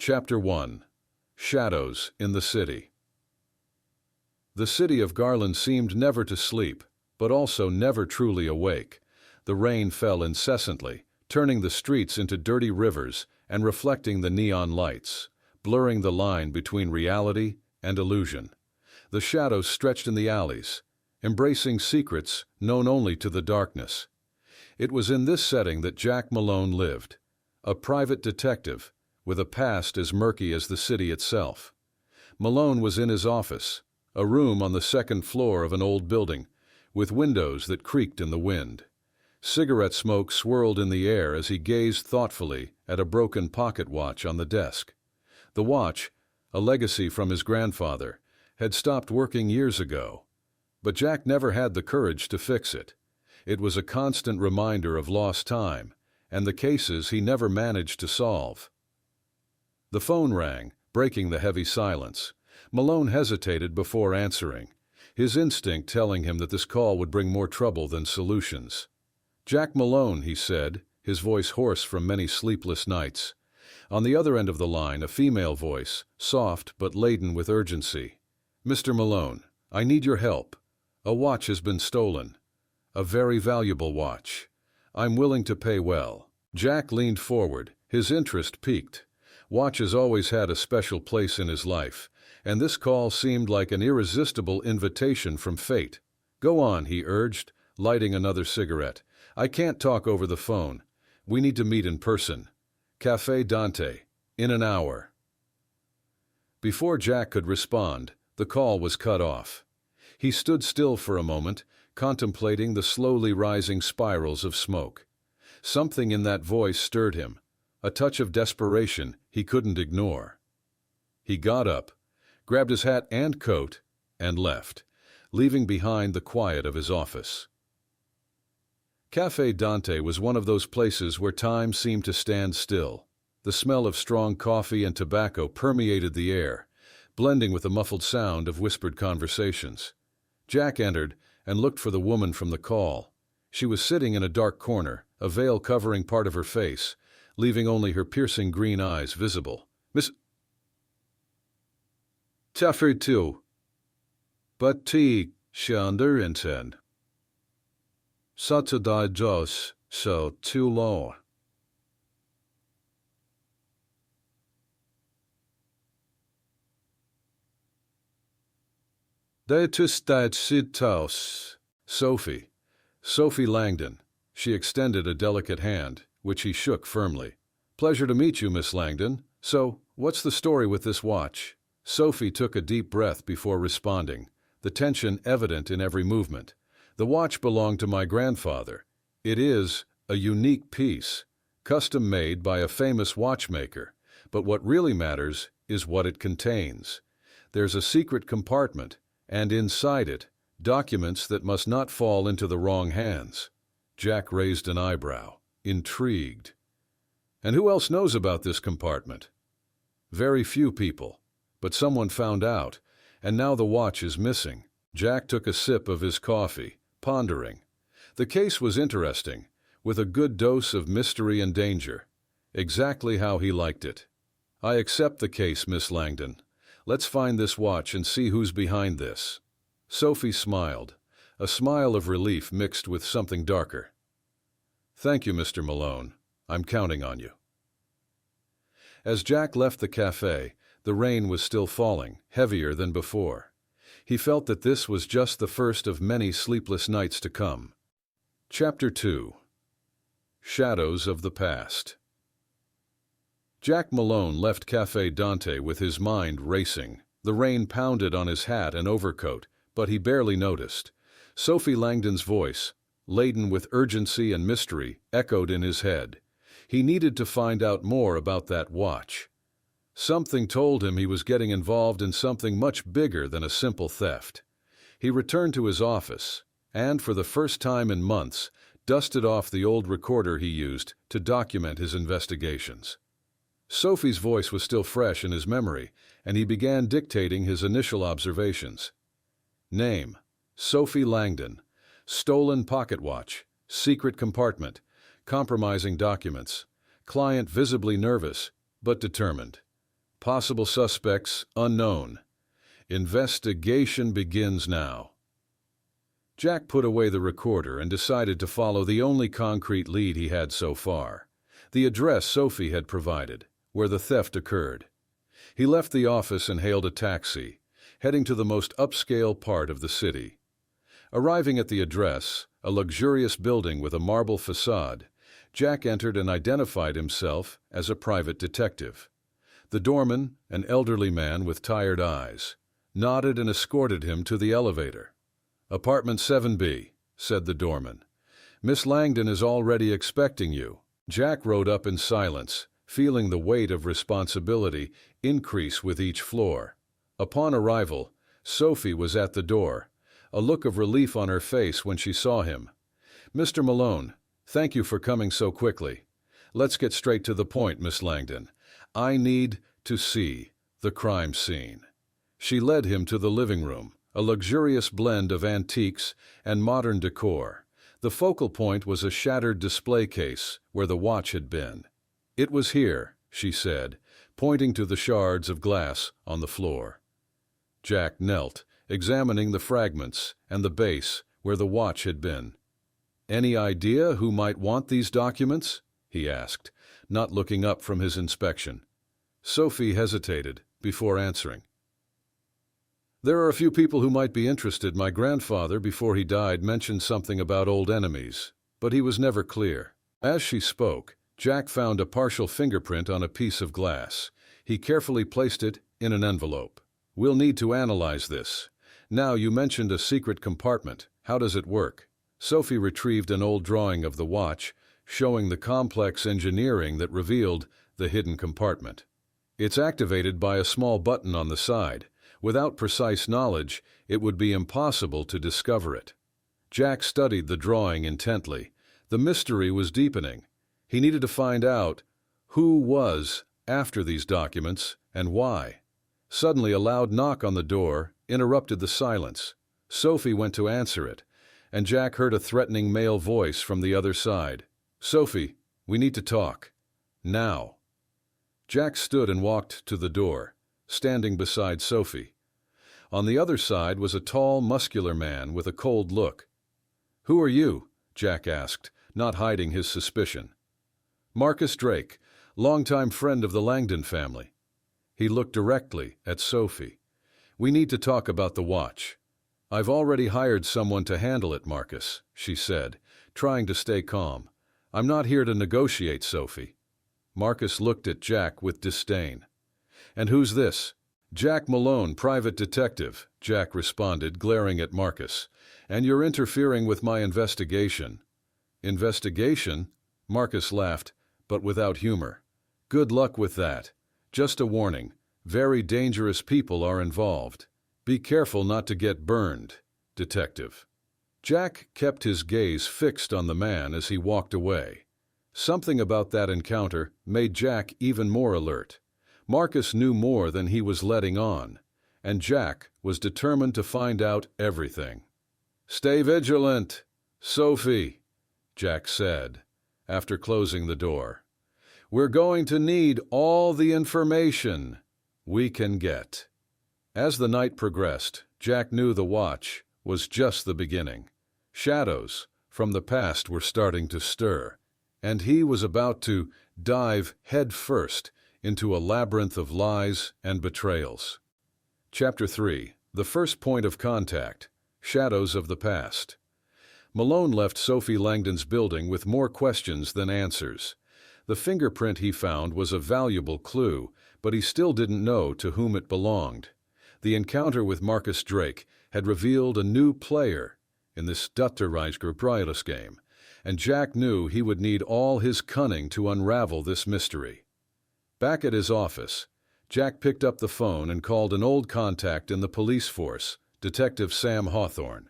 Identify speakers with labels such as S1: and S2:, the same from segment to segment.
S1: Chapter 1. Shadows in the City. The city of Garland seemed never to sleep, but also never truly awake. The rain fell incessantly, turning the streets into dirty rivers and reflecting the neon lights, blurring the line between reality and illusion. The shadows stretched in the alleys, embracing secrets known only to the darkness. It was in this setting that Jack Malone lived, a private detective with a past as murky as the city itself. Malone was in his office, a room on the second floor of an old building, with windows that creaked in the wind. Cigarette smoke swirled in the air as he gazed thoughtfully at a broken pocket watch on the desk. The watch, a legacy from his grandfather, had stopped working years ago, but Jack never had the courage to fix it. It was a constant reminder of lost time and the cases he never managed to solve. The phone rang, breaking the heavy silence. Malone hesitated before answering, his instinct telling him that this call would bring more trouble than solutions. "Jack Malone," he said, his voice hoarse from many sleepless nights. On the other end of the line, a female voice, soft but laden with urgency. "Mr. Malone, I need your help. A watch has been stolen. A very valuable watch. I'm willing to pay well." Jack leaned forward, his interest piqued. Watches always had a special place in his life, and this call seemed like an irresistible invitation from fate. "Go on," he urged, lighting another cigarette. "I can't talk over the phone. We need to meet in person. Café Dante, in an hour." Before Jack could respond, the call was cut off. He stood still for a moment, contemplating the slowly rising spirals of smoke. Something in that voice stirred him, a touch of desperation he couldn't ignore. He got up, grabbed his hat and coat, and left, leaving behind the quiet of his office. Café Dante was one of those places where time seemed to stand still. The smell of strong coffee and tobacco permeated the air, blending with the muffled sound of whispered conversations. Jack entered and looked for the woman from the call. She was sitting in a dark corner, a veil covering part of her face, leaving only her piercing green eyes visible. "Miss Taffer too. But tea, shander intend. Saturday jos, so too low." "They to stat sit house." Sophie Langdon. She extended a delicate hand, which he shook firmly. "Pleasure to meet you, Miss Langdon. So, what's the story with this watch?" Sophie took a deep breath before responding, the tension evident in every movement. "The watch belonged to my grandfather. It is a unique piece, custom-made by a famous watchmaker, but what really matters is what it contains. There's a secret compartment, and inside it, documents that must not fall into the wrong hands." Jack raised an eyebrow, intrigued. "And who else knows about this compartment?" "Very few people, but someone found out, and now the watch is missing." Jack took a sip of his coffee, pondering. The case was interesting, with a good dose of mystery and danger. Exactly how he liked it. "I accept the case, Miss Langdon. Let's find this watch and see who's behind this." Sophie smiled, a smile of relief mixed with something darker. "Thank you, Mr. Malone. I'm counting on you." As Jack left the cafe, the rain was still falling, heavier than before. He felt that this was just the first of many sleepless nights to come. Chapter 2. Shadows of the Past. Jack Malone left Café Dante with his mind racing. The rain pounded on his hat and overcoat, but he barely noticed. Sophie Langdon's voice, laden with urgency and mystery, echoed in his head. He needed to find out more about that watch. Something told him he was getting involved in something much bigger than a simple theft. He returned to his office, and for the first time in months, dusted off the old recorder he used to document his investigations. Sophie's voice was still fresh in his memory, and he began dictating his initial observations. Name: Sophie Langdon. Stolen pocket watch. Secret compartment. Compromising documents. Client visibly nervous, but determined. Possible suspects unknown. Investigation begins now. Jack put away the recorder and decided to follow the only concrete lead he had so far, the address Sophie had provided, where the theft occurred. He left the office and hailed a taxi, heading to the most upscale part of the city. Arriving at the address, a luxurious building with a marble facade, Jack entered and identified himself as a private detective. The doorman, an elderly man with tired eyes, nodded and escorted him to the elevator. "Apartment 7B, said the doorman. "Miss Langdon is already expecting you." Jack rode up in silence, feeling the weight of responsibility increase with each floor. Upon arrival, Sophie was at the door, a look of relief on her face when she saw him. "Mr. Malone, thank you for coming so quickly. Let's get straight to the point, Miss Langdon. I need to see the crime scene." She led him to the living room, a luxurious blend of antiques and modern decor. The focal point was a shattered display case where the watch had been. "It was here," she said, pointing to the shards of glass on the floor. Jack knelt, examining the fragments and the base where the watch had been. "Any idea who might want these documents?" he asked, not looking up from his inspection. Sophie hesitated before answering. "There are a few people who might be interested. My grandfather, before he died, mentioned something about old enemies, but he was never clear." As she spoke, Jack found a partial fingerprint on a piece of glass. He carefully placed it in an envelope. "We'll need to analyze this. Now, you mentioned a secret compartment. How does it work?" Sophie retrieved an old drawing of the watch, showing the complex engineering that revealed the hidden compartment. "It's activated by a small button on the side. Without precise knowledge, it would be impossible to discover it." Jack studied the drawing intently. The mystery was deepening. He needed to find out who was after these documents and why. Suddenly, a loud knock on the door interrupted the silence. Sophie went to answer it, and Jack heard a threatening male voice from the other side. "Sophie, we need to talk. Now." Jack stood and walked to the door, standing beside Sophie. On the other side was a tall, muscular man with a cold look. "Who are you?" Jack asked, not hiding his suspicion. "Marcus Drake, longtime friend of the Langdon family." He looked directly at Sophie. "We need to talk about the watch." "I've already hired someone to handle it, Marcus," she said, trying to stay calm. "I'm not here to negotiate, Sophie." Marcus looked at Jack with disdain. "And who's this?" "Jack Malone, private detective," Jack responded, glaring at Marcus. "And you're interfering with my investigation." "Investigation?" Marcus laughed, but without humor. "Good luck with that. Just a warning, very dangerous people are involved. Be careful not to get burned, detective." Jack kept his gaze fixed on the man as he walked away. Something about that encounter made Jack even more alert. Marcus knew more than he was letting on, and Jack was determined to find out everything. "Stay vigilant, Sophie," Jack said, after closing the door. "We're going to need all the information we can get." As the night progressed, Jack knew the watch was just the beginning. Shadows from the past were starting to stir, and he was about to dive headfirst into a labyrinth of lies and betrayals. Chapter 3. The First Point of Contact. Shadows of the Past. Malone left Sophie Langdon's building with more questions than answers. The fingerprint he found was a valuable clue, but he still didn't know to whom it belonged. The encounter with Marcus Drake had revealed a new player in this Dutterreichsgebreides game, and Jack knew he would need all his cunning to unravel this mystery. Back at his office, Jack picked up the phone and called an old contact in the police force, Detective Sam Hawthorne.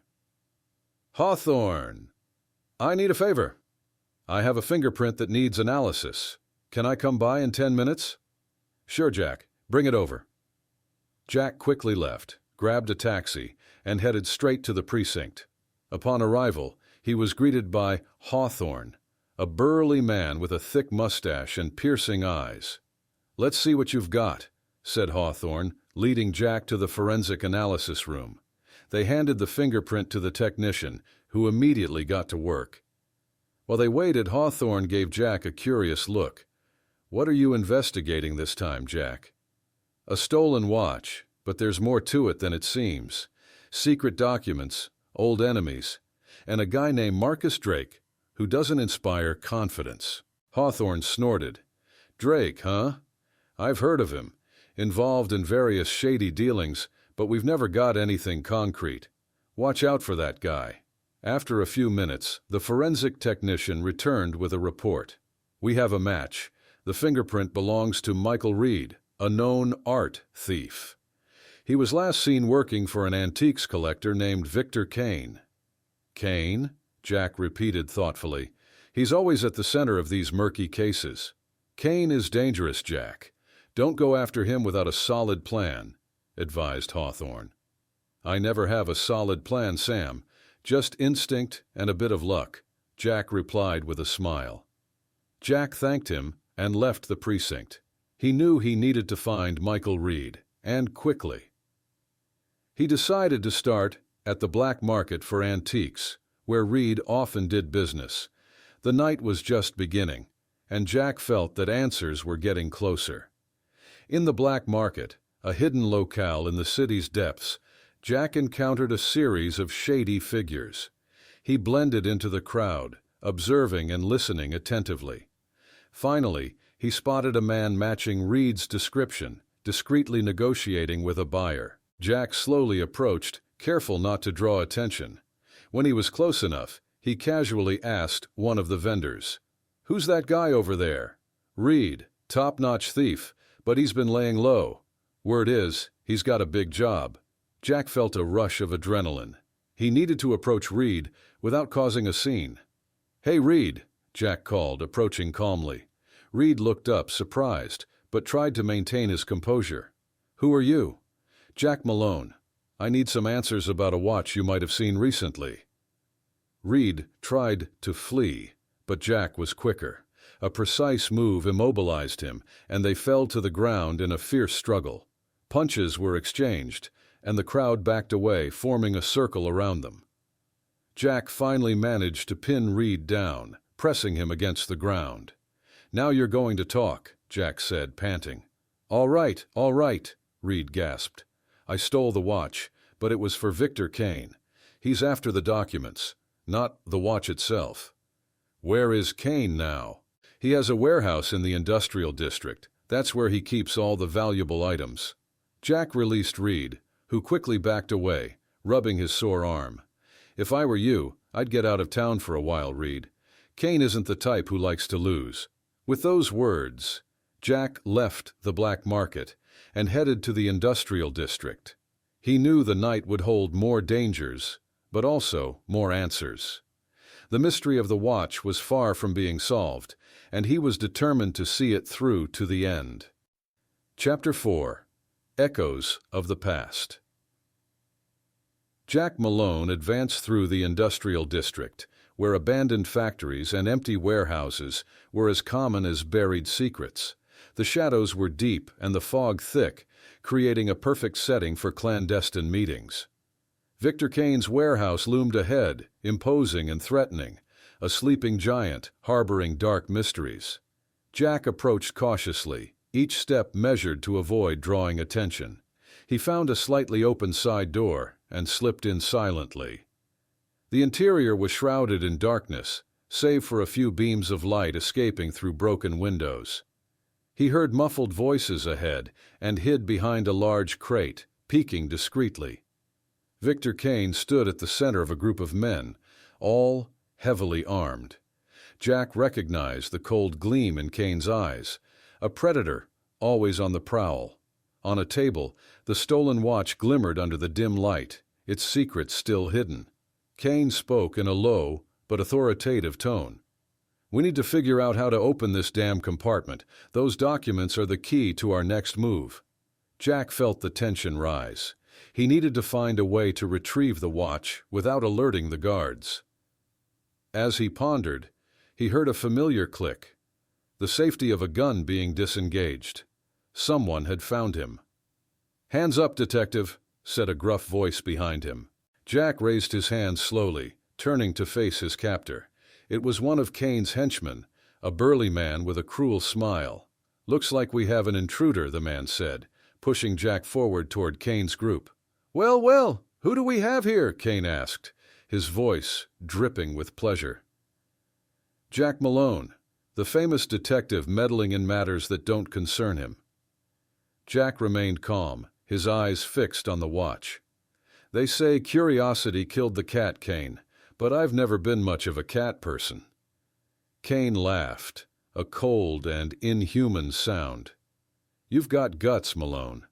S1: "Hawthorne, I need a favor. I have a fingerprint that needs analysis. Can I come by in 10 minutes? "Sure, Jack. Bring it over." Jack quickly left, grabbed a taxi, and headed straight to the precinct. Upon arrival, he was greeted by Hawthorne, a burly man with a thick mustache and piercing eyes. "Let's see what you've got," said Hawthorne, leading Jack to the forensic analysis room. They handed the fingerprint to the technician, who immediately got to work. While they waited, Hawthorne gave Jack a curious look. "What are you investigating this time, Jack?" "A stolen watch, but there's more to it than it seems. Secret documents, old enemies, and a guy named Marcus Drake, who doesn't inspire confidence." Hawthorne snorted. "Drake, huh? I've heard of him. Involved in various shady dealings, but we've never got anything concrete. Watch out for that guy." After a few minutes, the forensic technician returned with a report. "We have a match. The fingerprint belongs to Michael Reed, a known art thief. He was last seen working for an antiques collector named Victor Kane." "Kane?" Jack repeated thoughtfully. "He's always at the center of these murky cases." "Kane is dangerous, Jack. Don't go after him without a solid plan," advised Hawthorne. "I never have a solid plan, Sam. Just instinct and a bit of luck," Jack replied with a smile. Jack thanked him and left the precinct. He knew he needed to find Michael Reed, and quickly. He decided to start at the black market for antiques, where Reed often did business. The night was just beginning, and Jack felt that answers were getting closer. In the black market, a hidden locale in the city's depths, Jack encountered a series of shady figures. He blended into the crowd, observing and listening attentively. Finally, he spotted a man matching Reed's description, discreetly negotiating with a buyer. Jack slowly approached, careful not to draw attention. When he was close enough, he casually asked one of the vendors, "Who's that guy over there?" "Reed, top-notch thief, but he's been laying low. Word is, he's got a big job." Jack felt a rush of adrenaline. He needed to approach Reed without causing a scene. "Hey, Reed," Jack called, approaching calmly. Reed looked up, surprised, but tried to maintain his composure. "Who are you?" "Jack Malone. I need some answers about a watch you might have seen recently." Reed tried to flee, but Jack was quicker. A precise move immobilized him, and they fell to the ground in a fierce struggle. Punches were exchanged, and the crowd backed away, forming a circle around them. Jack finally managed to pin Reed down, pressing him against the ground. "Now you're going to talk," Jack said, panting. All right," Reed gasped. "I stole the watch, but it was for Victor Kane. He's after the documents, not the watch itself." "Where is Kane now?" "He has a warehouse in the industrial district. That's where he keeps all the valuable items." Jack released Reed, who quickly backed away, rubbing his sore arm. "If I were you, I'd get out of town for a while, Reed. Kane isn't the type who likes to lose." With those words, Jack left the black market and headed to the industrial district. He knew the night would hold more dangers, but also more answers. The mystery of the watch was far from being solved, and he was determined to see it through to the end. Chapter 4. Echoes of the Past. Jack Malone advanced through the industrial district, where abandoned factories and empty warehouses were as common as buried secrets. The shadows were deep and the fog thick, creating a perfect setting for clandestine meetings. Victor Kane's warehouse loomed ahead, imposing and threatening, a sleeping giant harboring dark mysteries. Jack approached cautiously, each step measured to avoid drawing attention. He found a slightly open side door and slipped in silently. The interior was shrouded in darkness, save for a few beams of light escaping through broken windows. He heard muffled voices ahead and hid behind a large crate, peeking discreetly. Victor Kane stood at the center of a group of men, all heavily armed. Jack recognized the cold gleam in Kane's eyes, a predator always on the prowl. On a table, the stolen watch glimmered under the dim light, its secret still hidden. Kane spoke in a low but authoritative tone. "We need to figure out how to open this damn compartment. Those documents are the key to our next move." Jack felt the tension rise. He needed to find a way to retrieve the watch without alerting the guards. As he pondered, he heard a familiar click, the safety of a gun being disengaged. Someone had found him. "Hands up, detective," said a gruff voice behind him. Jack raised his hand slowly, turning to face his captor. It was one of Kane's henchmen, a burly man with a cruel smile. "Looks like we have an intruder," the man said, pushing Jack forward toward Kane's group. "Well, well, who do we have here?" Kane asked, his voice dripping with pleasure. "Jack Malone, the famous detective meddling in matters that don't concern him." Jack remained calm, his eyes fixed on the watch. "They say curiosity killed the cat, Kane, but I've never been much of a cat person." Kane laughed, a cold and inhuman sound. "You've got guts, Malone.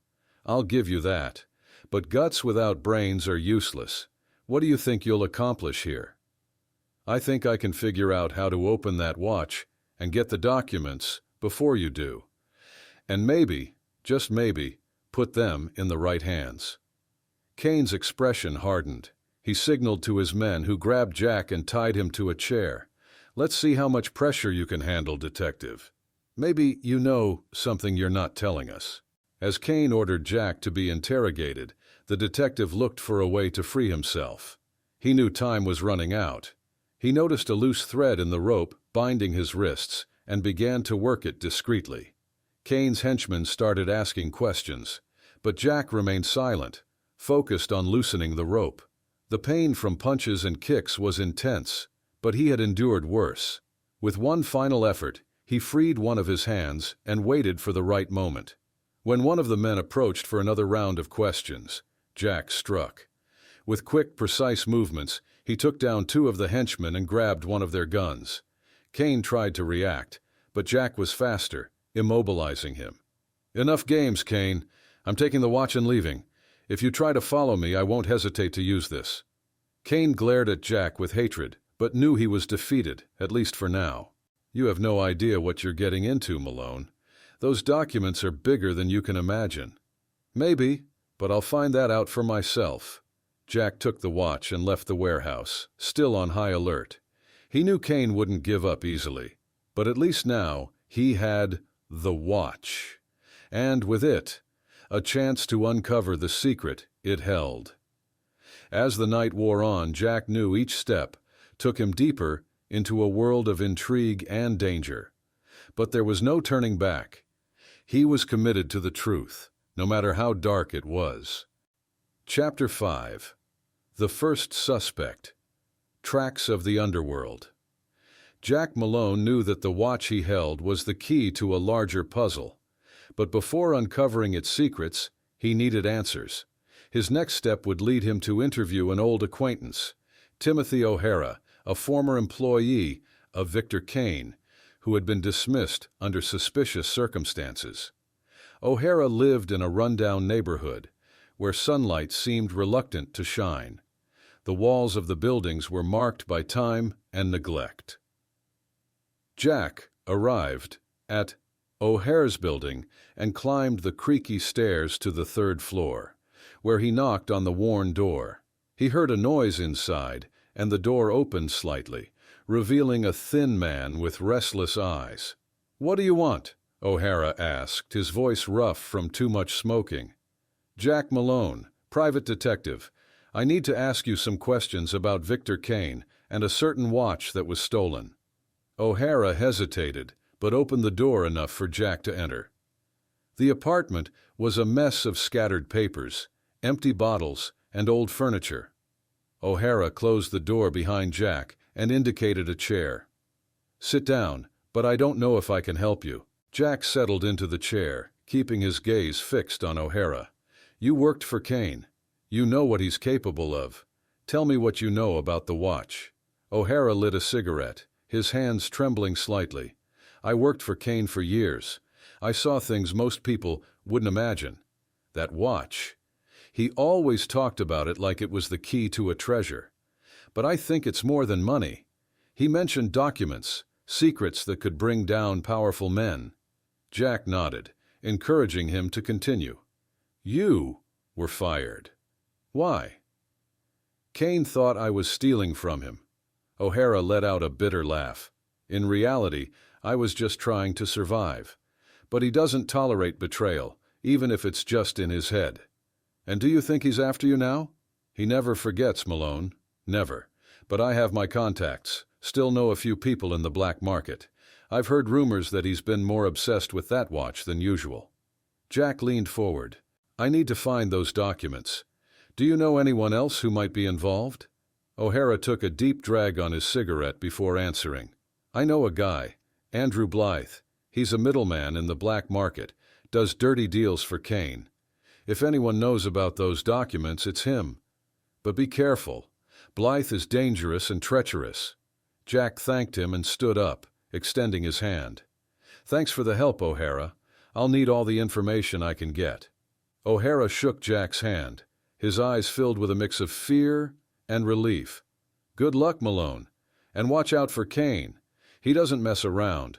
S1: I'll give you that. But guts without brains are useless. What do you think you'll accomplish here?" "I think I can figure out how to open that watch and get the documents before you do. And maybe, just maybe, put them in the right hands." Kane's expression hardened. He signaled to his men, who grabbed Jack and tied him to a chair. "Let's see how much pressure you can handle, detective. Maybe you know something you're not telling us." As Kane ordered Jack to be interrogated, the detective looked for a way to free himself. He knew time was running out. He noticed a loose thread in the rope binding his wrists and began to work it discreetly. Kane's henchmen started asking questions, but Jack remained silent, focused on loosening the rope. The pain from punches and kicks was intense, but he had endured worse. With one final effort, he freed one of his hands and waited for the right moment. When one of the men approached for another round of questions, Jack struck. With quick, precise movements, he took down two of the henchmen and grabbed one of their guns. Kane tried to react, but Jack was faster, immobilizing him. "Enough games, Kane. I'm taking the watch and leaving. If you try to follow me, I won't hesitate to use this." Kane glared at Jack with hatred, but knew he was defeated, at least for now. "You have no idea what you're getting into, Malone. Those documents are bigger than you can imagine." "Maybe, but I'll find that out for myself." Jack took the watch and left the warehouse, still on high alert. He knew Kane wouldn't give up easily, but at least now he had the watch, and with it, a chance to uncover the secret it held. As the night wore on, Jack knew each step took him deeper into a world of intrigue and danger. But there was no turning back. He was committed to the truth, no matter how dark it was. Chapter 5. The First Suspect. Tracks of the Underworld. Jack Malone knew that the watch he held was the key to a larger puzzle. But before uncovering its secrets, he needed answers. His next step would lead him to interview an old acquaintance, Timothy O'Hara, a former employee of Victor Kane, who had been dismissed under suspicious circumstances. O'Hara lived in a rundown neighborhood, where sunlight seemed reluctant to shine. The walls of the buildings were marked by time and neglect. Jack arrived at O'Hara's building and climbed the creaky stairs to the third floor, where he knocked on the worn door. He heard a noise inside, and the door opened slightly, revealing a thin man with restless eyes. "What do you want?" O'Hara asked, his voice rough from too much smoking. "Jack Malone, private detective. I need to ask you some questions about Victor Kane and a certain watch that was stolen." O'Hara hesitated, but opened the door enough for Jack to enter. The apartment was a mess of scattered papers, empty bottles, and old furniture. O'Hara closed the door behind Jack and indicated a chair. "Sit down, but I don't know if I can help you." Jack settled into the chair, keeping his gaze fixed on O'Hara. "You worked for Kane. You know what he's capable of. Tell me what you know about the watch." O'Hara lit a cigarette, his hands trembling slightly. "I worked for Kane for years. I saw things most people wouldn't imagine. That watch. He always talked about it like it was the key to a treasure. But I think it's more than money. He mentioned documents, secrets that could bring down powerful men." Jack nodded, encouraging him to continue. "You were fired. Why?" "Kane thought I was stealing from him." O'Hara let out a bitter laugh. "In reality, I was just trying to survive. But he doesn't tolerate betrayal, even if it's just in his head. And do you think he's after you now? He never forgets, Malone. Never. But I have my contacts. Still know a few people in the black market. I've heard rumors that he's been more obsessed with that watch than usual. Jack leaned forward. I need to find those documents. Do you know anyone else who might be involved? O'Hara took a deep drag on his cigarette before answering. I know a guy, Andrew Blythe. He's a middleman in the black market, does dirty deals for Kane. If anyone knows about those documents, it's him. But be careful. Blythe is dangerous and treacherous. Jack thanked him and stood up, extending his hand. Thanks for the help, O'Hara. I'll need all the information I can get. O'Hara shook Jack's hand, his eyes filled with a mix of fear and relief. Good luck, Malone. And watch out for Kane. He doesn't mess around.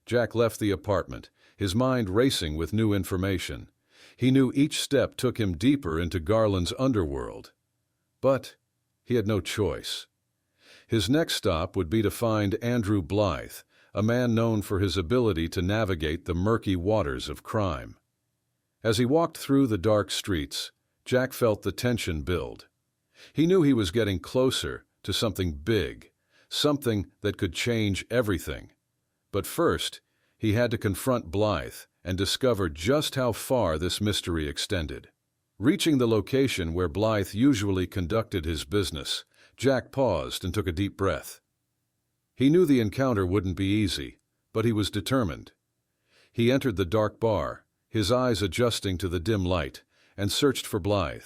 S1: Jack left the apartment, his mind racing with new information. He knew each step took him deeper into Garland's underworld. But he had no choice. His next stop would be to find Andrew Blythe, a man known for his ability to navigate the murky waters of crime. As he walked through the dark streets, Jack felt the tension build. He knew he was getting closer to something big, something that could change everything. But first, he had to confront Blythe and discover just how far this mystery extended. Reaching the location where Blythe usually conducted his business, Jack paused and took a deep breath. He knew the encounter wouldn't be easy, but he was determined. He entered the dark bar, his eyes adjusting to the dim light, and searched for Blythe.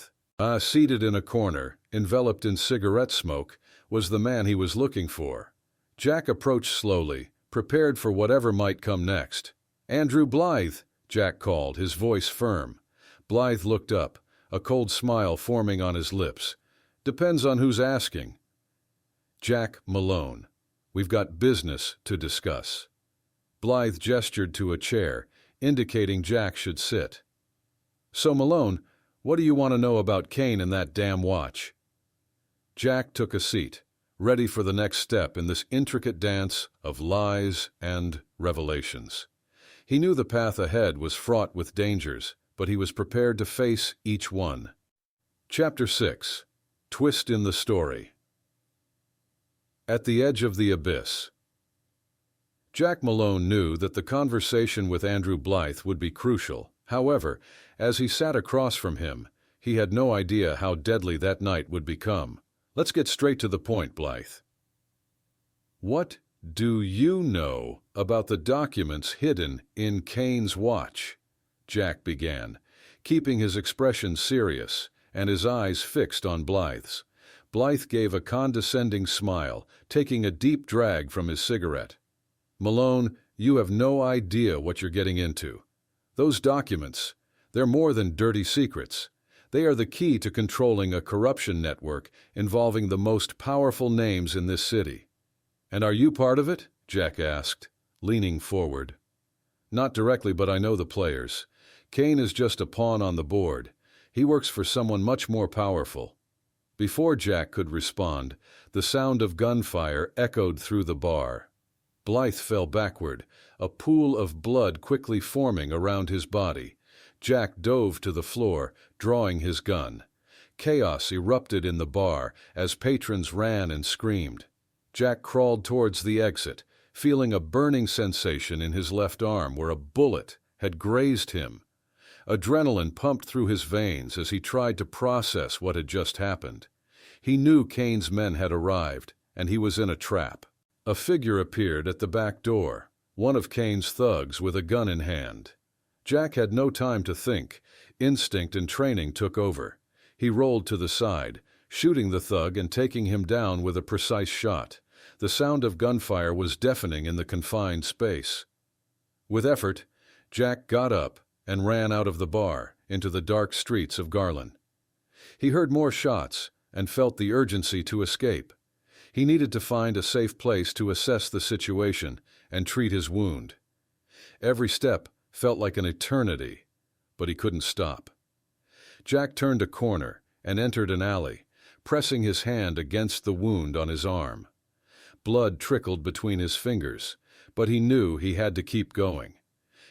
S1: Seated in a corner, enveloped in cigarette smoke, was the man he was looking for. Jack approached slowly, prepared for whatever might come next. Andrew Blythe, Jack called, his voice firm. Blythe looked up, a cold smile forming on his lips. Depends on who's asking. Jack Malone. We've got business to discuss. Blythe gestured to a chair, indicating Jack should sit. So, Malone, what do you want to know about Kane and that damn watch? Jack took a seat, ready for the next step in this intricate dance of lies and revelations. He knew the path ahead was fraught with dangers, but he was prepared to face each one. Chapter 6. Twist in the Story. At the edge of the abyss. Jack Malone knew that the conversation with Andrew Blythe would be crucial. However, as he sat across from him, he had no idea how deadly that night would become. Let's get straight to the point, Blythe. What do you know about the documents hidden in Kane's watch? Jack began, keeping his expression serious and his eyes fixed on Blythe's. Blythe gave a condescending smile, taking a deep drag from his cigarette. Malone, you have no idea what you're getting into. Those documents, they're more than dirty secrets. They are the key to controlling a corruption network involving the most powerful names in this city. And are you part of it? Jack asked, leaning forward. Not directly, but I know the players. Kane is just a pawn on the board. He works for someone much more powerful. Before Jack could respond, the sound of gunfire echoed through the bar. Blythe fell backward, a pool of blood quickly forming around his body. Jack dove to the floor, drawing his gun. Chaos erupted in the bar as patrons ran and screamed. Jack crawled towards the exit, feeling a burning sensation in his left arm where a bullet had grazed him. Adrenaline pumped through his veins as he tried to process what had just happened. He knew Kane's men had arrived, and he was in a trap. A figure appeared at the back door, one of Kane's thugs with a gun in hand. Jack had no time to think. Instinct and training took over. He rolled to the side, shooting the thug and taking him down with a precise shot. The sound of gunfire was deafening in the confined space. With effort, Jack got up and ran out of the bar into the dark streets of Garland. He heard more shots and felt the urgency to escape. He needed to find a safe place to assess the situation and treat his wound. Every step felt like an eternity, but he couldn't stop. Jack turned a corner and entered an alley, pressing his hand against the wound on his arm. Blood trickled between his fingers, but he knew he had to keep going.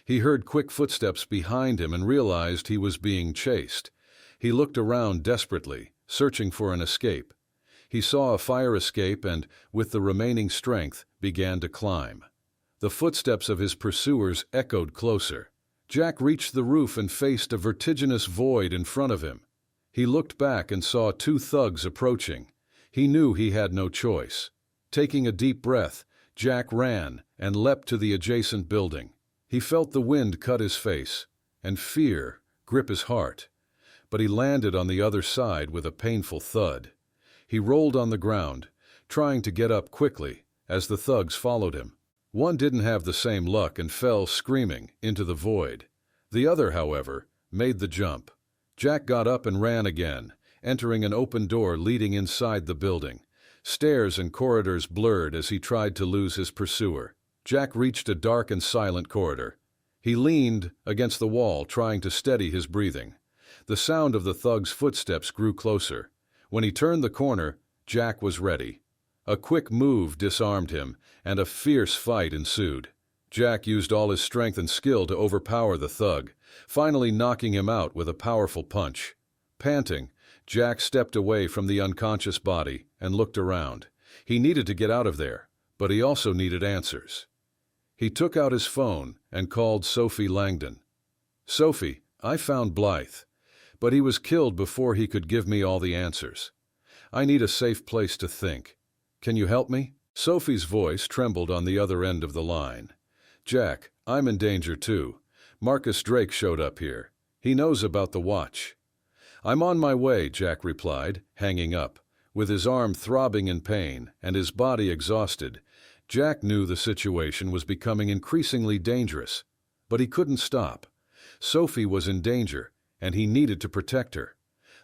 S1: He heard quick footsteps behind him and realized he was being chased. He looked around desperately, searching for an escape. He saw a fire escape and, with the remaining strength, began to climb. The footsteps of his pursuers echoed closer. Jack reached the roof and faced a vertiginous void in front of him. He looked back and saw two thugs approaching. He knew he had no choice. Taking a deep breath, Jack ran and leapt to the adjacent building. He felt the wind cut his face, and fear grip his heart. But he landed on the other side with a painful thud. He rolled on the ground, trying to get up quickly, as the thugs followed him. One didn't have the same luck and fell screaming into the void. The other, however, made the jump. Jack got up and ran again, entering an open door leading inside the building. Stairs and corridors blurred as he tried to lose his pursuer. Jack reached a dark and silent corridor. He leaned against the wall, trying to steady his breathing. The sound of the thug's footsteps grew closer. When he turned the corner, Jack was ready. A quick move disarmed him, and a fierce fight ensued. Jack used all his strength and skill to overpower the thug, finally knocking him out with a powerful punch. Panting, Jack stepped away from the unconscious body and looked around. He needed to get out of there, but he also needed answers. He took out his phone and called Sophie Langdon. "Sophie, I found Blythe, but he was killed before he could give me all the answers. I need a safe place to think. Can you help me?" Sophie's voice trembled on the other end of the line. "Jack, I'm in danger too. Marcus Drake showed up here. He knows about the watch." "I'm on my way," Jack replied, hanging up. With his arm throbbing in pain and his body exhausted, Jack knew the situation was becoming increasingly dangerous. But he couldn't stop. Sophie was in danger, and he needed to protect her.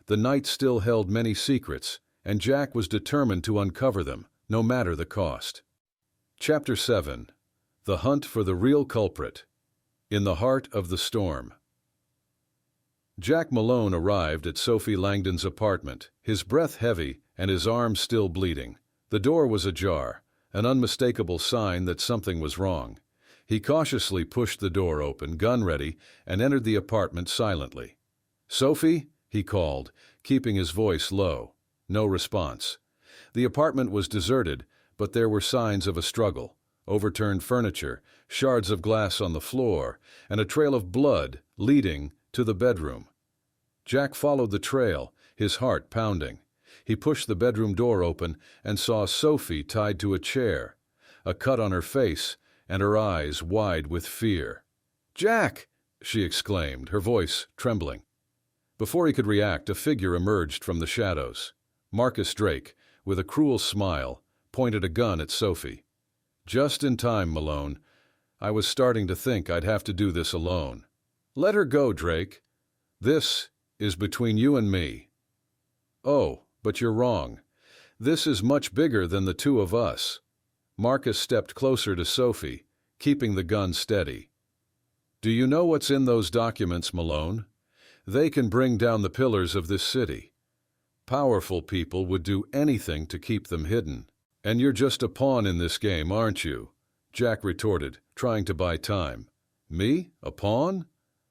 S1: The night still held many secrets, and Jack was determined to uncover them, no matter the cost. Chapter 7. The Hunt for the Real Culprit. In the Heart of the Storm. Jack Malone arrived at Sophie Langdon's apartment, his breath heavy and his arm still bleeding. The door was ajar, an unmistakable sign that something was wrong. He cautiously pushed the door open, gun ready, and entered the apartment silently. "Sophie?" he called, keeping his voice low. No response. The apartment was deserted, but there were signs of a struggle. Overturned furniture, shards of glass on the floor, and a trail of blood leading to the bedroom. Jack followed the trail, his heart pounding. He pushed the bedroom door open and saw Sophie tied to a chair, a cut on her face and her eyes wide with fear. "Jack!" she exclaimed, her voice trembling. Before he could react, a figure emerged from the shadows. Marcus Drake, with a cruel smile, pointed a gun at Sophie. "Just in time, Malone. I was starting to think I'd have to do this alone." "Let her go, Drake. This is between you and me." "Oh, but you're wrong. This is much bigger than the two of us." Marcus stepped closer to Sophie, keeping the gun steady. "Do you know what's in those documents, Malone? They can bring down the pillars of this city. Powerful people would do anything to keep them hidden. And you're just a pawn in this game, aren't you?" Jack retorted, trying to buy time. "Me? A pawn?"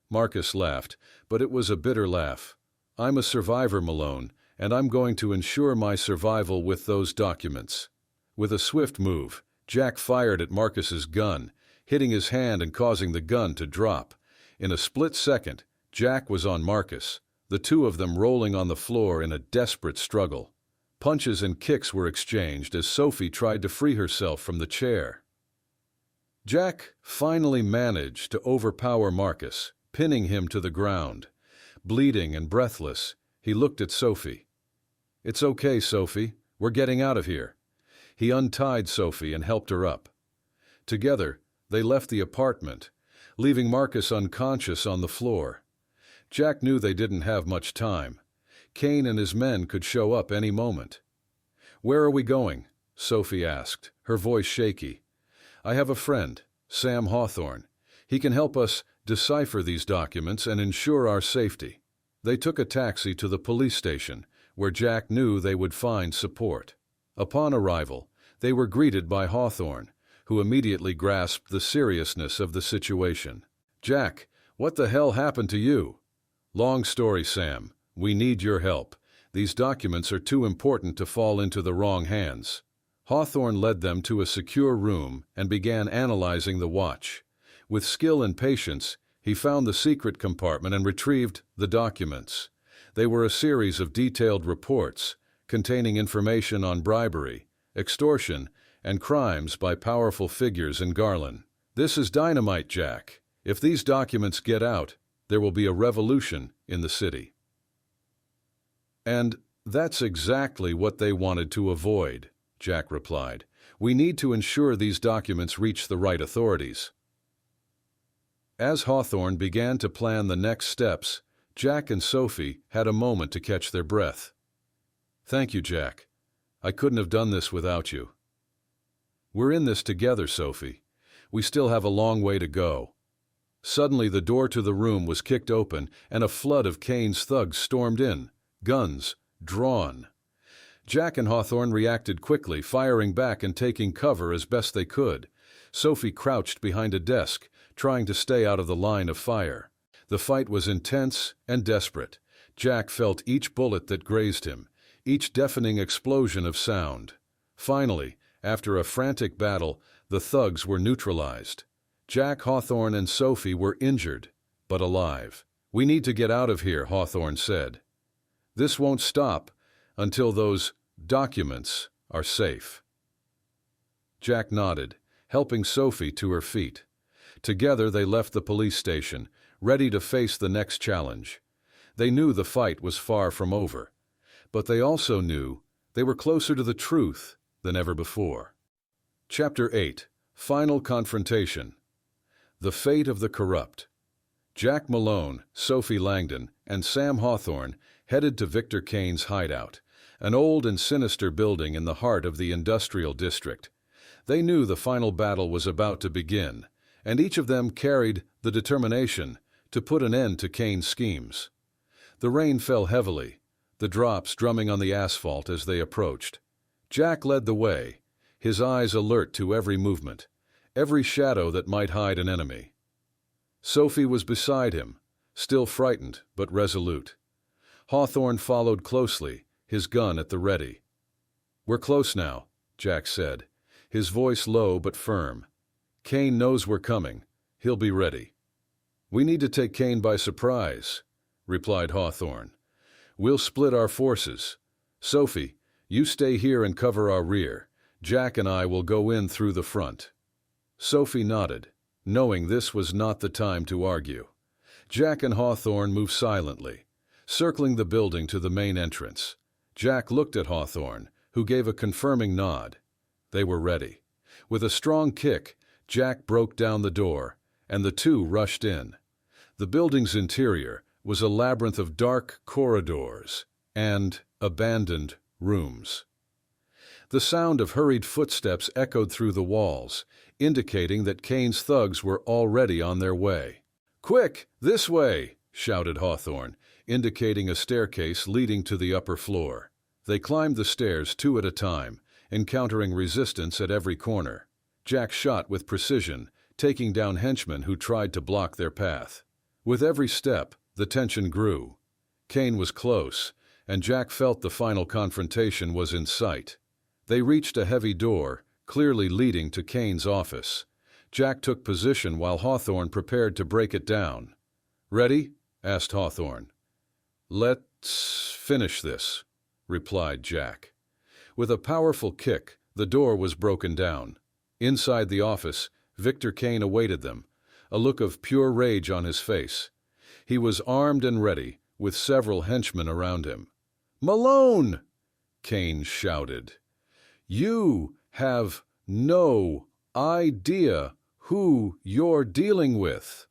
S1: Marcus laughed, but it was a bitter laugh. "I'm a survivor, Malone, and I'm going to ensure my survival with those documents." With a swift move, Jack fired at Marcus's gun, hitting his hand and causing the gun to drop. In a split second, Jack was on Marcus, the two of them rolling on the floor in a desperate struggle. Punches and kicks were exchanged as Sophie tried to free herself from the chair. Jack finally managed to overpower Marcus, pinning him to the ground. Bleeding and breathless, he looked at Sophie. "It's okay, Sophie. We're getting out of here." He untied Sophie and helped her up. Together, they left the apartment, leaving Marcus unconscious on the floor. Jack knew they didn't have much time. Kane and his men could show up any moment. "Where are we going?" Sophie asked, her voice shaky. "I have a friend, Sam Hawthorne. He can help us decipher these documents and ensure our safety." They took a taxi to the police station, where Jack knew they would find support. Upon arrival, they were greeted by Hawthorne, who immediately grasped the seriousness of the situation. "Jack, what the hell happened to you?" "Long story, Sam. We need your help. These documents are too important to fall into the wrong hands." Hawthorne led them to a secure room and began analyzing the watch. With skill and patience, he found the secret compartment and retrieved the documents. They were a series of detailed reports containing information on bribery, extortion, and crimes by powerful figures in Garland. "This is dynamite, Jack. If these documents get out, there will be a revolution in the city." "And that's exactly what they wanted to avoid," Jack replied. "We need to ensure these documents reach the right authorities." As Hawthorne began to plan the next steps, Jack and Sophie had a moment to catch their breath. "Thank you, Jack. I couldn't have done this without you." "We're in this together, Sophie. We still have a long way to go." Suddenly the door to the room was kicked open and a flood of Kane's thugs stormed in, guns drawn. Jack and Hawthorne reacted quickly, firing back and taking cover as best they could. Sophie crouched behind a desk, trying to stay out of the line of fire. The fight was intense and desperate. Jack felt each bullet that grazed him, each deafening explosion of sound. Finally, after a frantic battle, the thugs were neutralized. Jack, Hawthorne, and Sophie were injured, but alive. "We need to get out of here," Hawthorne said. "This won't stop until those documents are safe." Jack nodded, helping Sophie to her feet. Together they left the police station, ready to face the next challenge. They knew the fight was far from over, but they also knew they were closer to the truth than ever before. Chapter 8. Final Confrontation. The Fate of the Corrupt. Jack Malone, Sophie Langdon, and Sam Hawthorne headed to Victor Kane's hideout, an old and sinister building in the heart of the industrial district. They knew the final battle was about to begin, and each of them carried the determination to put an end to Kane's schemes. The rain fell heavily, the drops drumming on the asphalt as they approached. Jack led the way, his eyes alert to every movement, every shadow that might hide an enemy. Sophie was beside him, still frightened but resolute. Hawthorne followed closely, his gun at the ready. "We're close now," Jack said, his voice low but firm. "Kane knows we're coming. He'll be ready." "We need to take Kane by surprise," replied Hawthorne. "We'll split our forces. Sophie, you stay here and cover our rear. Jack and I will go in through the front." Sophie nodded, knowing this was not the time to argue. Jack and Hawthorne moved silently, circling the building to the main entrance. Jack looked at Hawthorne, who gave a confirming nod. They were ready. With a strong kick, Jack broke down the door, and the two rushed in. The building's interior was a labyrinth of dark corridors and abandoned rooms. The sound of hurried footsteps echoed through the walls, indicating that Kane's thugs were already on their way. "Quick, this way!" shouted Hawthorne, indicating a staircase leading to the upper floor. They climbed the stairs two at a time, encountering resistance at every corner. Jack shot with precision, taking down henchmen who tried to block their path. With every step, the tension grew. Kane was close, and Jack felt the final confrontation was in sight. They reached a heavy door, clearly leading to Kane's office. Jack took position while Hawthorne prepared to break it down. "Ready?" asked Hawthorne. "Let's finish this," replied Jack. With a powerful kick, the door was broken down. Inside the office, Victor Kane awaited them, a look of pure rage on his face. He was armed and ready, with several henchmen around him. "Malone!" Kane shouted. "You have no idea who you're dealing with."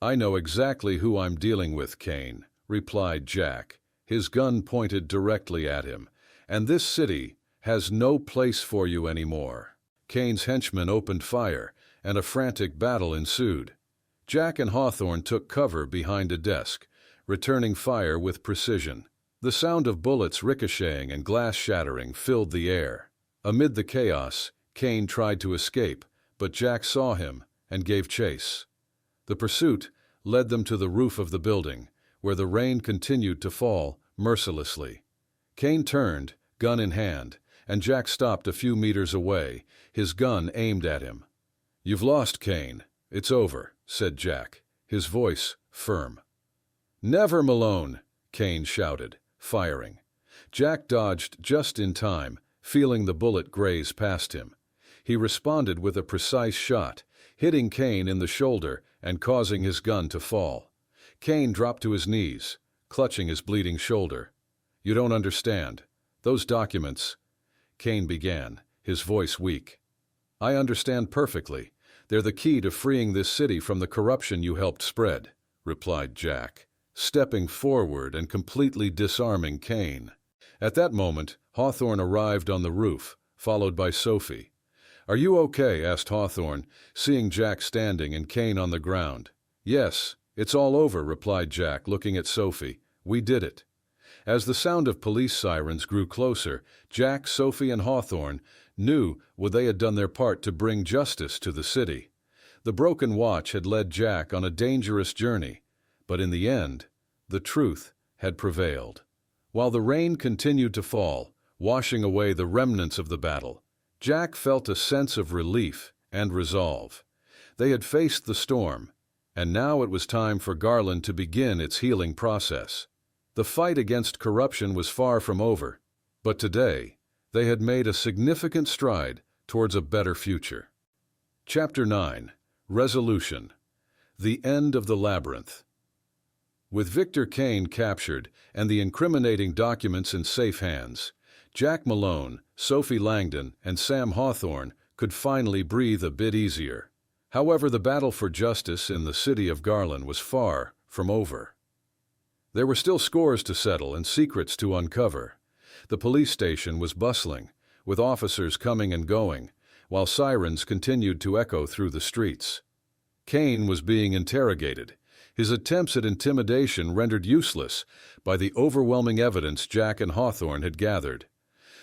S1: "I know exactly who I'm dealing with, Kane," replied Jack, his gun pointed directly at him. "And this city has no place for you anymore." Kane's henchmen opened fire, and a frantic battle ensued. Jack and Hawthorne took cover behind a desk, returning fire with precision. The sound of bullets ricocheting and glass shattering filled the air. Amid the chaos, Kane tried to escape, but Jack saw him and gave chase. The pursuit led them to the roof of the building, where the rain continued to fall mercilessly. Kane turned, gun in hand, and Jack stopped a few meters away, his gun aimed at him. "You've lost, Kane. It's over," said Jack, his voice firm. "Never, Malone!" Kane shouted, firing. Jack dodged just in time, feeling the bullet graze past him. He responded with a precise shot, hitting Kane in the shoulder and causing his gun to fall. Kane dropped to his knees, clutching his bleeding shoulder. "You don't understand. Those documents—" Kane began, his voice weak. "I understand perfectly. They're the key to freeing this city from the corruption you helped spread," replied Jack, stepping forward and completely disarming Kane. At that moment, Hawthorne arrived on the roof, followed by Sophie. "Are you okay?" asked Hawthorne, seeing Jack standing and Kane on the ground. "Yes, it's all over," replied Jack, looking at Sophie. "We did it." As the sound of police sirens grew closer, Jack, Sophie, and Hawthorne knew they had done their part to bring justice to the city. The broken watch had led Jack on a dangerous journey, but in the end, the truth had prevailed. While the rain continued to fall, washing away the remnants of the battle, Jack felt a sense of relief and resolve. They had faced the storm, and now it was time for Garland to begin its healing process. The fight against corruption was far from over, but today they had made a significant stride towards a better future. Chapter 9. Resolution. The End of the Labyrinth. With Victor Kane captured and the incriminating documents in safe hands, Jack Malone, Sophie Langdon, and Sam Hawthorne could finally breathe a bit easier. However, the battle for justice in the city of Garland was far from over. There were still scores to settle and secrets to uncover. The police station was bustling, with officers coming and going, while sirens continued to echo through the streets. Kane was being interrogated, his attempts at intimidation rendered useless by the overwhelming evidence Jack and Hawthorne had gathered.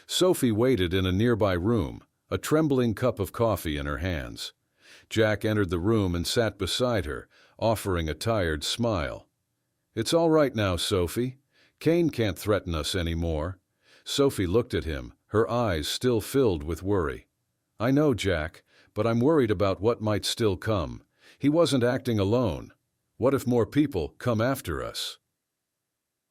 S1: Sophie waited in a nearby room, a trembling cup of coffee in her hands. Jack entered the room and sat beside her, offering a tired smile. "It's all right now, Sophie. Kane can't threaten us anymore." Sophie looked at him, her eyes still filled with worry. "I know, Jack, but I'm worried about what might still come. He wasn't acting alone. What if more people come after us?"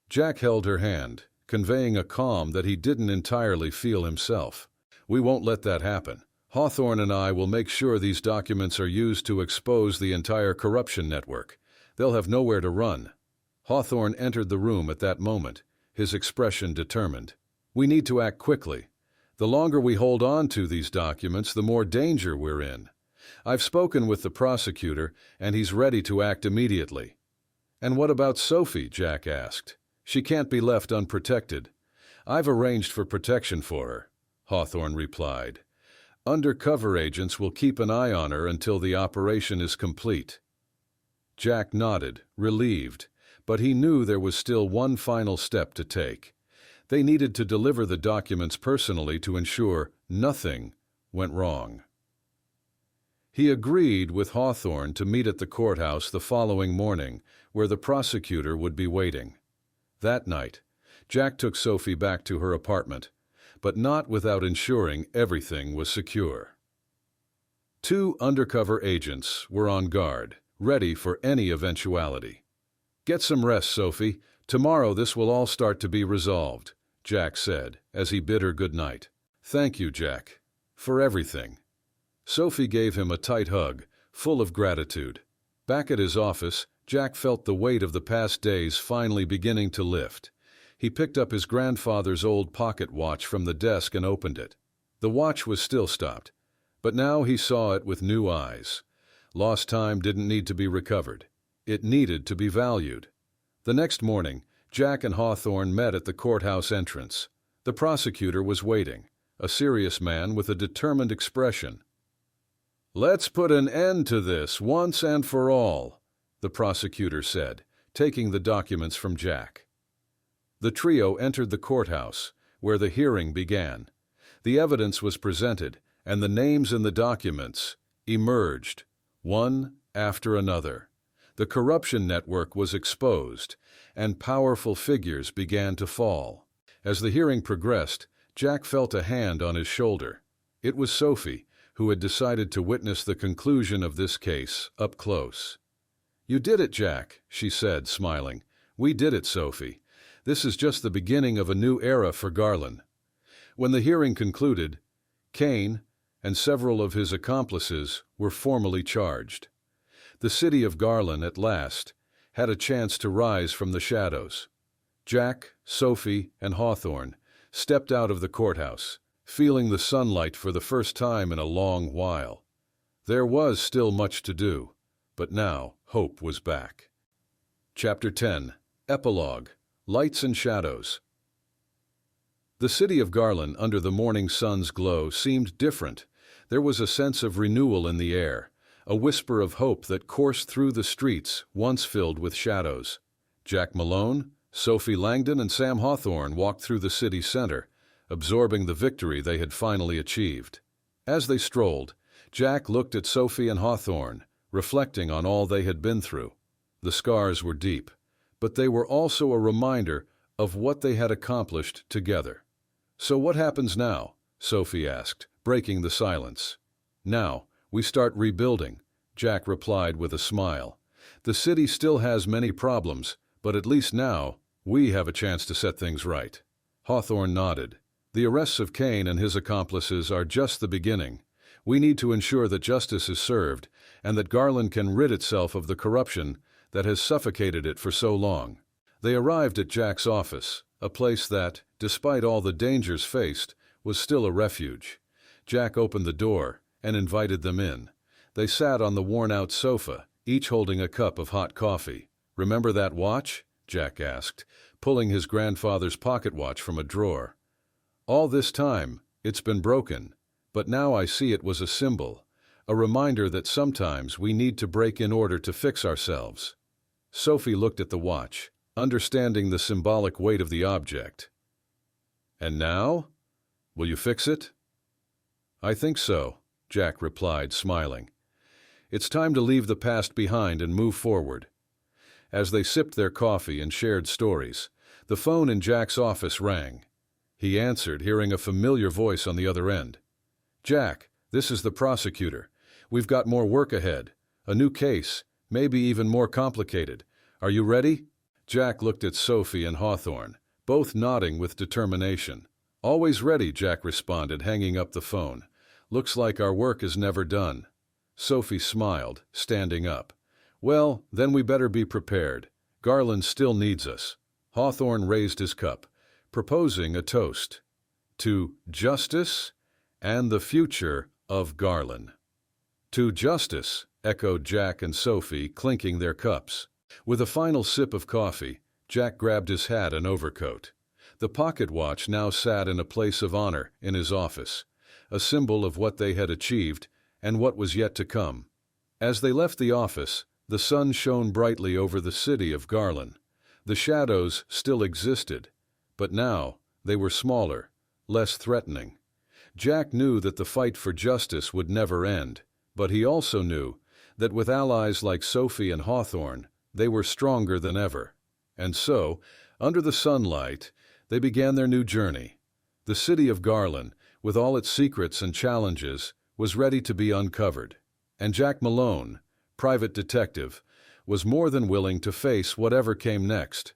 S1: Jack held her hand, conveying a calm that he didn't entirely feel himself. "We won't let that happen. Hawthorne and I will make sure these documents are used to expose the entire corruption network. They'll have nowhere to run." Hawthorne entered the room at that moment, his expression determined. "We need to act quickly. The longer we hold on to these documents, the more danger we're in. I've spoken with the prosecutor, and he's ready to act immediately." "And what about Sophie?" Jack asked. "She can't be left unprotected." "I've arranged for protection for her," Hawthorne replied. "Undercover agents will keep an eye on her until the operation is complete." Jack nodded, relieved, but he knew there was still one final step to take. They needed to deliver the documents personally to ensure nothing went wrong. He agreed with Hawthorne to meet at the courthouse the following morning, where the prosecutor would be waiting. That night, Jack took Sophie back to her apartment, but not without ensuring everything was secure. 2 undercover agents were on guard, ready for any eventuality. "Get some rest, Sophie. Tomorrow this will all start to be resolved," Jack said, as he bid her good night. "Thank you, Jack, for everything." Sophie gave him a tight hug, full of gratitude. Back at his office, Jack felt the weight of the past days finally beginning to lift. He picked up his grandfather's old pocket watch from the desk and opened it. The watch was still stopped, but now he saw it with new eyes. Lost time didn't need to be recovered. It needed to be valued. The next morning, Jack and Hawthorne met at the courthouse entrance. The prosecutor was waiting, a serious man with a determined expression. "Let's put an end to this once and for all," the prosecutor said, taking the documents from Jack. The trio entered the courthouse, where the hearing began. The evidence was presented, and the names in the documents emerged, one after another. The corruption network was exposed, and powerful figures began to fall. As the hearing progressed, Jack felt a hand on his shoulder. It was Sophie, who had decided to witness the conclusion of this case up close. "You did it, Jack," she said, smiling. "We did it, Sophie. This is just the beginning of a new era for Garland." When the hearing concluded, Kane and several of his accomplices were formally charged. The city of Garland, at last, had a chance to rise from the shadows. Jack, Sophie, and Hawthorne stepped out of the courthouse, feeling the sunlight for the first time in a long while. There was still much to do, but now hope was back. Chapter 10. Epilogue. Lights and Shadows. The city of Garland, under the morning sun's glow, seemed different. There was a sense of renewal in the air, a whisper of hope that coursed through the streets once filled with shadows. Jack Malone, Sophie Langdon, and Sam Hawthorne walked through the city center, absorbing the victory they had finally achieved. As they strolled, Jack looked at Sophie and Hawthorne, reflecting on all they had been through. The scars were deep, but they were also a reminder of what they had accomplished together. "So what happens now?" Sophie asked, breaking the silence. "Now, we start rebuilding," Jack replied with a smile. "The city still has many problems, but at least now we have a chance to set things right." Hawthorne nodded. "The arrests of Kane and his accomplices are just the beginning. We need to ensure that justice is served and that Garland can rid itself of the corruption that has suffocated it for so long." They arrived at Jack's office, a place that, despite all the dangers faced, was still a refuge. Jack opened the door and invited them in. They sat on the worn-out sofa, each holding a cup of hot coffee. "Remember that watch?" Jack asked, pulling his grandfather's pocket watch from a drawer. "All this time, it's been broken, but now I see it was a symbol, a reminder that sometimes we need to break in order to fix ourselves." Sophie looked at the watch, understanding the symbolic weight of the object. "And now? Will you fix it?" "I think so," Jack replied, smiling. "It's time to leave the past behind and move forward." As they sipped their coffee and shared stories, the phone in Jack's office rang. He answered, hearing a familiar voice on the other end. "Jack, this is the prosecutor. We've got more work ahead. A new case, maybe even more complicated. Are you ready?" Jack looked at Sophie and Hawthorne, both nodding with determination. "Always ready," Jack responded, hanging up the phone. "Looks like our work is never done." Sophie smiled, standing up. "Well, then we better be prepared. Garland still needs us." Hawthorne raised his cup, proposing a toast to justice and the future of Garland. "To justice," echoed Jack and Sophie, clinking their cups. With a final sip of coffee, Jack grabbed his hat and overcoat. The pocket watch now sat in a place of honor in his office, a symbol of what they had achieved and what was yet to come. As they left the office, the sun shone brightly over the city of Garland. The shadows still existed, but now they were smaller, less threatening. Jack knew that the fight for justice would never end, but he also knew that with allies like Sophie and Hawthorne, they were stronger than ever. And so, under the sunlight, they began their new journey. The city of Garland, with all its secrets and challenges, was ready to be uncovered. And Jack Malone, private detective, was more than willing to face whatever came next.